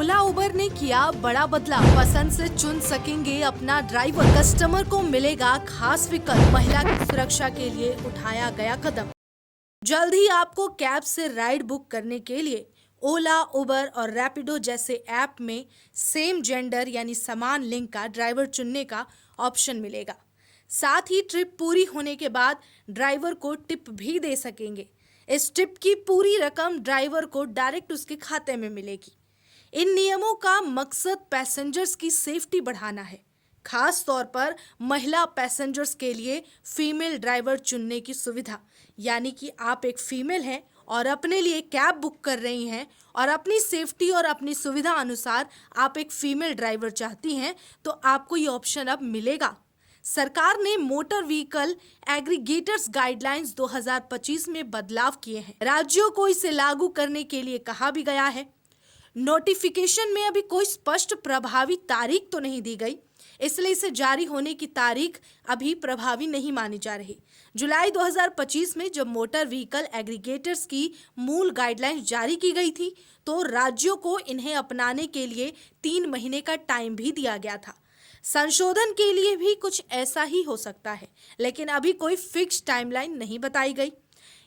ओला उबर ने किया बड़ा बदलाव। पसंद से चुन सकेंगे अपना ड्राइवर, कस्टमर को मिलेगा खास विकल्प। महिला की सुरक्षा के लिए उठाया गया कदम। जल्द ही आपको कैब से राइड बुक करने के लिए ओला, उबर और रैपिडो जैसे ऐप में सेम जेंडर यानी समान लिंग का ड्राइवर चुनने का ऑप्शन मिलेगा। साथ ही ट्रिप पूरी होने के बाद ड्राइवर को टिप भी दे सकेंगे। इस टिप की पूरी रकम ड्राइवर को डायरेक्ट उसके खाते में मिलेगी। इन नियमों का मकसद पैसेंजर्स की सेफ्टी बढ़ाना है, खास तौर पर महिला पैसेंजर्स के लिए फीमेल ड्राइवर चुनने की सुविधा। यानी कि आप एक फीमेल हैं और अपने लिए कैब बुक कर रही हैं और अपनी सेफ्टी और अपनी सुविधा अनुसार आप एक फीमेल ड्राइवर चाहती हैं, तो आपको ये ऑप्शन अब मिलेगा। सरकार ने मोटर व्हीकल एग्रीगेटर्स गाइडलाइंस 2025 में बदलाव किए हैं। राज्यों को इसे लागू करने के लिए कहा भी गया है। नोटिफिकेशन में अभी कोई स्पष्ट प्रभावी तारीख तो नहीं दी गई, इसलिए इसे जारी होने की तारीख अभी प्रभावी नहीं मानी जा रही। जुलाई 2025 में जब मोटर व्हीकल एग्रीगेटर्स की मूल गाइडलाइंस जारी की गई थी, तो राज्यों को इन्हें अपनाने के लिए 3 महीने का टाइम भी दिया गया था। संशोधन के लिए भी कुछ ऐसा ही हो सकता है, लेकिन अभी कोई फिक्स टाइमलाइन नहीं बताई गई।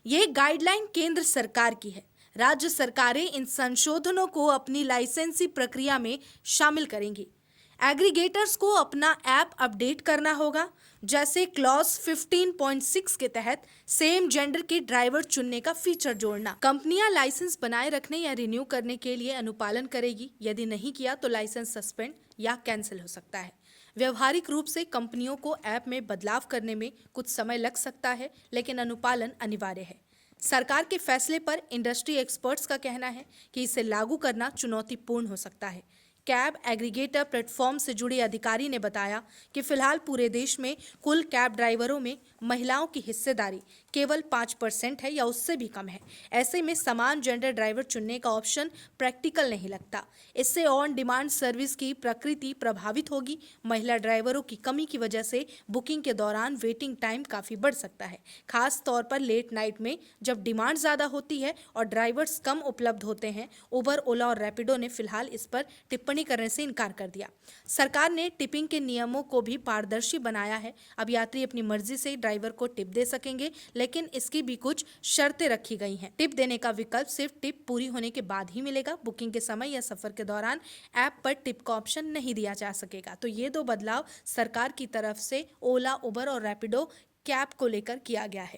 ये गाइडलाइन केंद्र सरकार की है। राज्य सरकारें इन संशोधनों को अपनी लाइसेंसी प्रक्रिया में शामिल करेंगी। एग्रीगेटर्स को अपना ऐप अपडेट करना होगा, जैसे क्लॉज 15.6 के तहत सेम जेंडर के ड्राइवर चुनने का फीचर जोड़ना। कंपनियां लाइसेंस बनाए रखने या रिन्यू करने के लिए अनुपालन करेगी। यदि नहीं किया तो लाइसेंस सस्पेंड या कैंसिल हो सकता है। व्यवहारिक रूप से कंपनियों को ऐप में बदलाव करने में कुछ समय लग सकता है, लेकिन अनुपालन अनिवार्य है। सरकार के फैसले पर इंडस्ट्री एक्सपर्ट्स का कहना है कि इसे लागू करना चुनौतीपूर्ण हो सकता है। कैब एग्रीगेटर प्लेटफॉर्म से जुड़े अधिकारी ने बताया कि फिलहाल पूरे देश में कुल कैब ड्राइवरों में महिलाओं की हिस्सेदारी केवल 5% है या उससे भी कम है। ऐसे में समान जेंडर ड्राइवर चुनने का ऑप्शन प्रैक्टिकल नहीं लगता। इससे ऑन डिमांड सर्विस की प्रकृति प्रभावित होगी। महिला ड्राइवरों की कमी की वजह से बुकिंग के दौरान वेटिंग टाइम काफ़ी बढ़ सकता है, खास तौर पर लेट नाइट में जब डिमांड ज़्यादा होती है और ड्राइवर्स कम उपलब्ध होते हैं। उबर, ओला और रैपिडो ने फिलहाल इस पर टिप्पणी करने से इनकार कर दिया। सरकार ने टिपिंग के नियमों को भी पारदर्शी बनाया है। अब यात्री अपनी मर्जी से ड्राइवर को टिप दे सकेंगे, लेकिन इसकी भी कुछ शर्तें रखी गई हैं। टिप देने का विकल्प सिर्फ टिप पूरी होने के बाद ही मिलेगा। बुकिंग के समय या सफर के दौरान ऐप पर टिप का ऑप्शन नहीं दिया जा सकेगा। तो ये 2 बदलाव सरकार की तरफ से ओला, उबर और रैपिडो कैब को लेकर किया गया है।